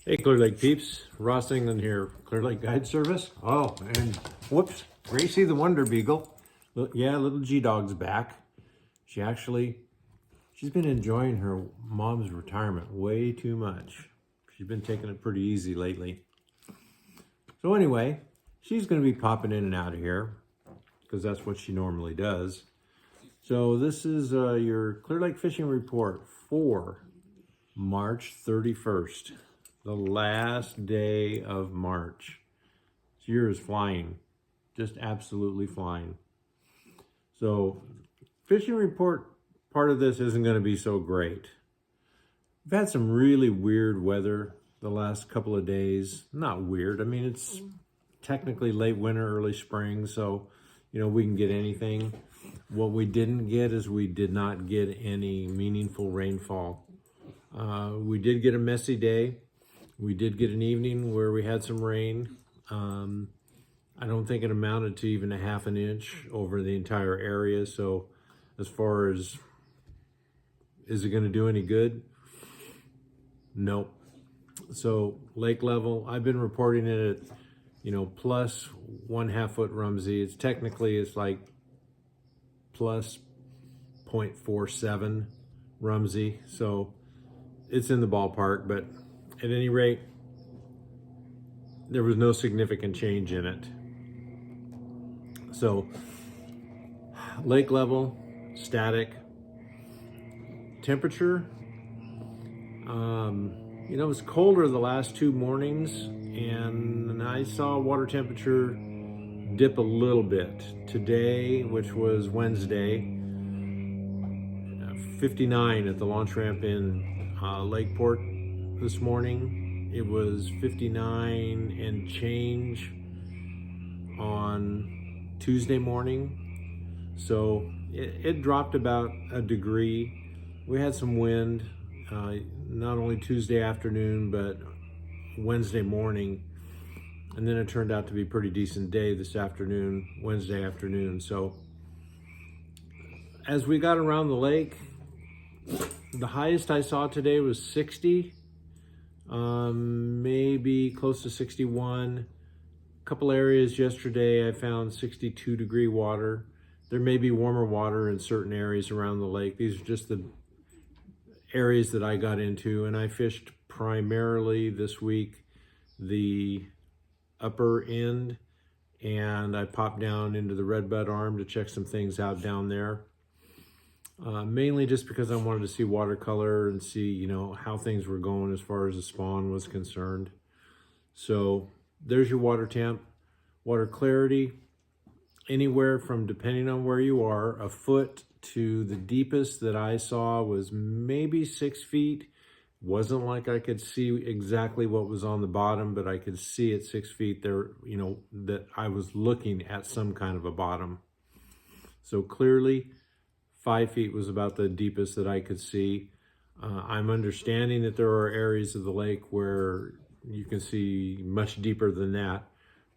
Hey, Clear Lake peeps, Ross England here, Clear Lake Guide Service. Oh, and whoops, Gracie the Wonder Beagle. Yeah, little G-Dog's back. She's been enjoying her mom's retirement way too much. She's been taking it pretty easy lately. So anyway, she's going to be popping in and out of here because that's what she normally does. So this is your Clear Lake fishing report for March 31st. The last day of March. This year is flying, just absolutely flying. So, fishing report part of this isn't going to be so great. We've had some really weird weather the last couple of days. Not weird, I mean, it's technically late winter, early spring, so, we can get anything. What we didn't get is we did not get any meaningful rainfall. We did get a messy day. We did get an evening where we had some rain. I don't think it amounted to even a half an inch over the entire area. So as far as, is it going to do any good? Nope. So lake level, I've been reporting it at, plus 1/2 foot Rumsey. It's like plus 0.47 Rumsey. So it's in the ballpark, but at any rate, there was no significant change in it. So, lake level, static. Temperature, it was colder the last 2 mornings, and I saw water temperature dip a little bit. Today, which was Wednesday, 59 at the launch ramp in Lakeport this morning. It was 59 and change on Tuesday morning. So it dropped about a degree. We had some wind, not only Tuesday afternoon, but Wednesday morning. And then it turned out to be a pretty decent day this afternoon, Wednesday afternoon. So as we got around the lake, the highest I saw today was 60, maybe close to 61. A couple areas yesterday I found 62 degree water. There may be warmer water in certain areas around the lake. These are just the areas that I got into, and I fished primarily this week the upper end, and I popped down into the Redbud Arm to check some things out down there. Mainly just because I wanted to see watercolor and see, how things were going as far as the spawn was concerned. So there's your water temp. Water clarity, anywhere from, depending on where you are, a foot to the deepest that I saw was maybe 6 feet. Wasn't like I could see exactly what was on the bottom, but I could see at 6 feet there, that I was looking at some kind of a bottom. So clearly, 5 feet was about the deepest that I could see. I'm understanding that there are areas of the lake where you can see much deeper than that.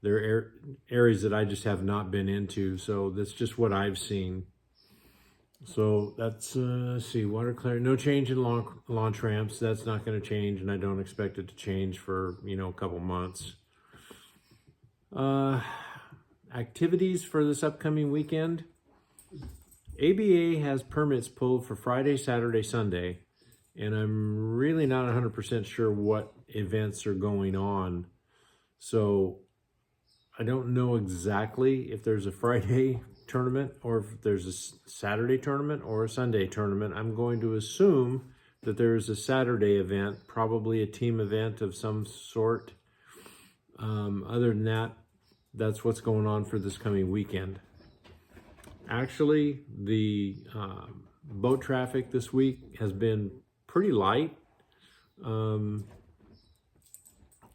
There are areas that I just have not been into, so that's just what I've seen. So that's, see, water clarity, no change in launch ramps. That's not going to change, and I don't expect it to change for, a couple months. Activities for this upcoming weekend. ABA has permits pulled for Friday, Saturday, Sunday, and I'm really not 100% sure what events are going on. So I don't know exactly if there's a Friday tournament or if there's a Saturday tournament or a Sunday tournament. I'm going to assume that there is a Saturday event, probably a team event of some sort. Other than that, that's what's going on for this coming weekend. Actually, the boat traffic this week has been pretty light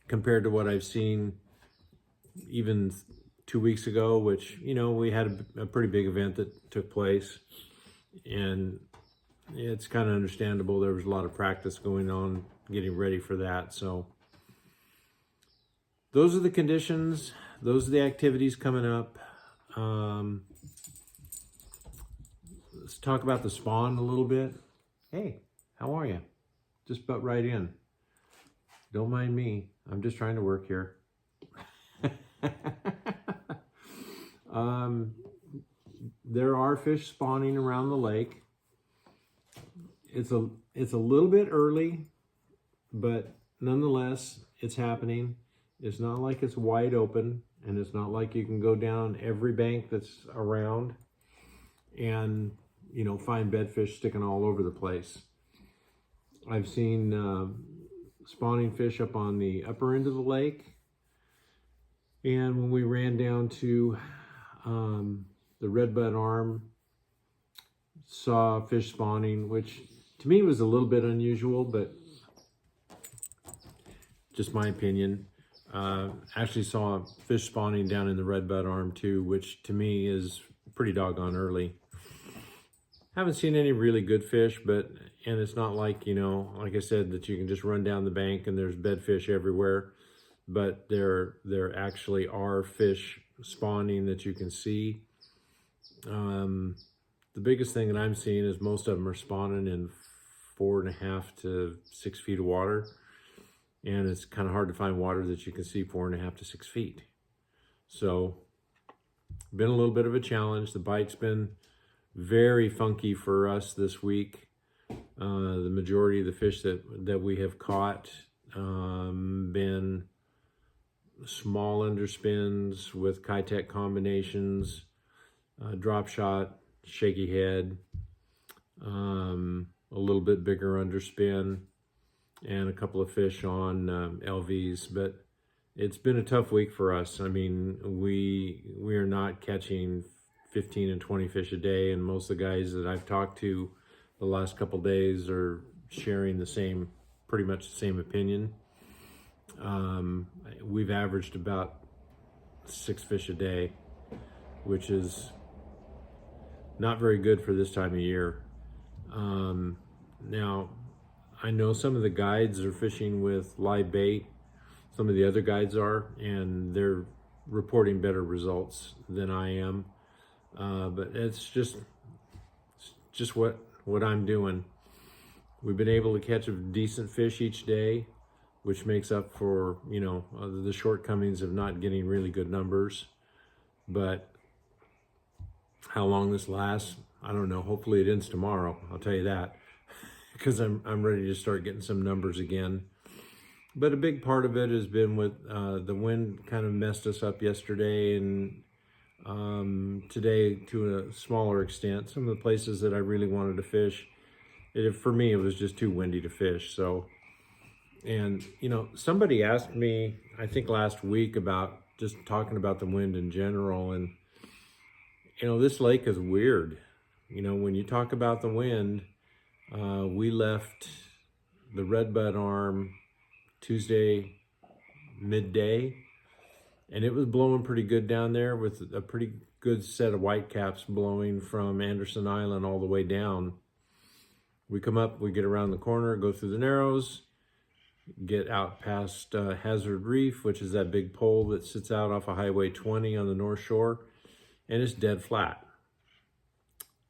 compared to what I've seen even 2 weeks ago, which, we had a pretty big event that took place, and it's kind of understandable. There was a lot of practice going on, getting ready for that. So those are the conditions. Those are the activities coming up. Let's talk about the spawn a little bit. Hey, how are you? Just butt right in. Don't mind me. I'm just trying to work here. um, there are fish spawning around the lake. It's a little bit early, but nonetheless, it's happening. It's not like it's wide open, and it's not like you can go down every bank that's around and, you know, find bedfish sticking all over the place. I've seen spawning fish up on the upper end of the lake, and when we ran down to the redbud arm, saw fish spawning, which to me was a little bit unusual, but just my opinion. Actually saw fish spawning down in the redbud arm too, which to me is pretty doggone early. Haven't seen any really good fish, and it's not like, you know, like I said, that you can just run down the bank and there's bedfish everywhere, but there actually are fish spawning that you can see. The biggest thing that I'm seeing is most of them are spawning in 4.5 to 6 feet of water. And it's kind of hard to find water that you can see 4.5 to 6 feet. So, been a little bit of a challenge. The bite's been very funky for us this week. The majority of the fish that we have caught been small underspins with Kitech combinations, drop shot, shaky head, a little bit bigger underspin, and a couple of fish on LVs. But it's been a tough week for us. I mean, we are not catching 15 and 20 fish a day, and most of the guys that I've talked to the last couple days are sharing pretty much the same opinion. We've averaged about 6 fish a day, which is not very good for this time of year. Now, I know some of the guides are fishing with live bait. Some of the other guides are, and they're reporting better results than I am. But it's just what I'm doing. We've been able to catch a decent fish each day, which makes up for, you know, the shortcomings of not getting really good numbers. But how long this lasts, I don't know. Hopefully it ends tomorrow, I'll tell you that, because I'm ready to start getting some numbers again. But a big part of it has been with the wind kind of messed us up yesterday, and today to a smaller extent. Some of the places that I really wanted to fish, for me, it was just too windy to fish. So, and you know, somebody asked me, I think last week, about just talking about the wind in general, and you know, this lake is weird. You know, when you talk about the wind, we left the redbud arm Tuesday midday, and it was blowing pretty good down there with a pretty good set of whitecaps blowing from Anderson Island all the way down. We come up, we get around the corner, go through the Narrows, get out past Hazard Reef, which is that big pole that sits out off of Highway 20 on the North Shore, and it's dead flat.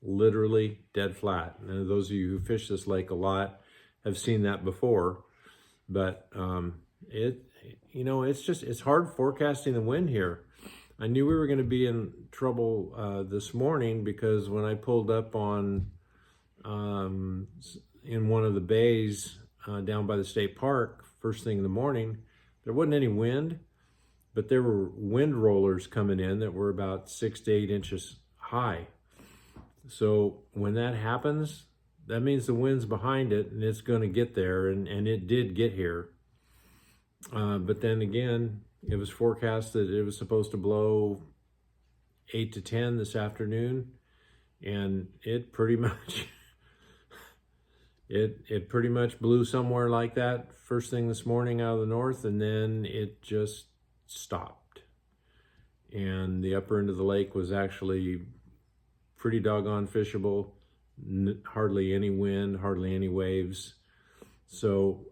Literally dead flat. And those of you who fish this lake a lot have seen that before, but it's hard forecasting the wind here. I knew we were going to be in trouble this morning, because when I pulled up on in one of the bays down by the state park first thing in the morning, there wasn't any wind, but there were wind rollers coming in that were about 6 to 8 inches high. So when that happens, that means the wind's behind it, and it's going to get there, and it did get here. But then again, it was forecast that it was supposed to blow 8 to 10 this afternoon, and it pretty much it pretty much blew somewhere like that first thing this morning out of the north, and then it just stopped. And the upper end of the lake was actually pretty doggone fishable. Hardly any wind, hardly any waves. So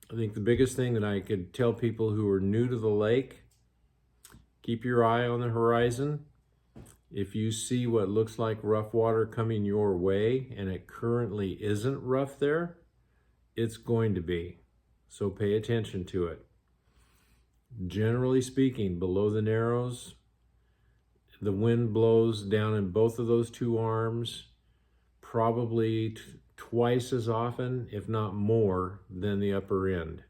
I think the biggest thing that I could tell people who are new to the lake, keep your eye on the horizon. If you see what looks like rough water coming your way, and it currently isn't rough there, it's going to be. So pay attention to it. Generally speaking, below the narrows, the wind blows down in both of those two arms probably twice as often, if not more, than the upper end.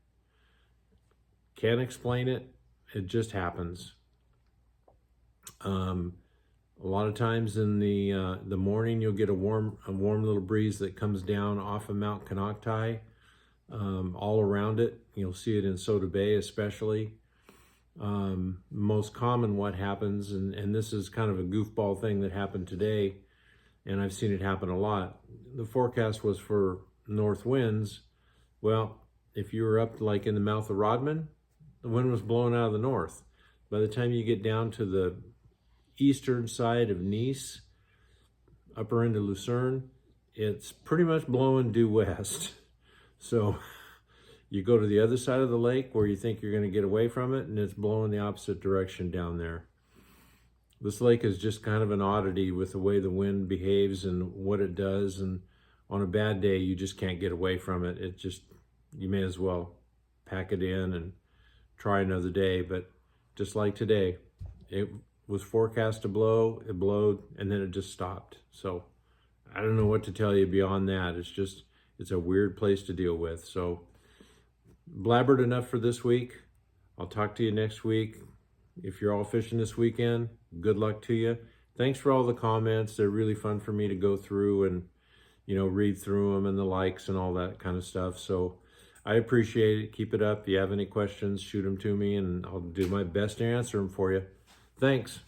Can't explain it. It just happens. A lot of times in the morning, you'll get a warm little breeze that comes down off of Mount Konocti, all around it. You'll see it in Soda Bay especially. Most common what happens, and this is kind of a goofball thing that happened today, and I've seen it happen a lot. The forecast was for north winds. Well, if you were up like in the mouth of Rodman, the wind was blowing out of the north. By the time you get down to the eastern side of Nice, upper end of Lucerne, it's pretty much blowing due west. So you go to the other side of the lake where you think you're going to get away from it, and it's blowing the opposite direction down there. This lake is just kind of an oddity with the way the wind behaves and what it does, and on a bad day, you just can't get away from it. You may as well pack it in and try another day. But just like today, it was forecast to blow, it blowed, and then it just stopped. So I don't know what to tell you beyond that. It's a weird place to deal with. So blabbered enough for this week. I'll talk to you next week. If you're all fishing this weekend, good luck to you. Thanks for all the comments. They're really fun for me to go through and, read through them and the likes and all that kind of stuff. So I appreciate it. Keep it up. If you have any questions, shoot them to me, and I'll do my best to answer them for you. Thanks.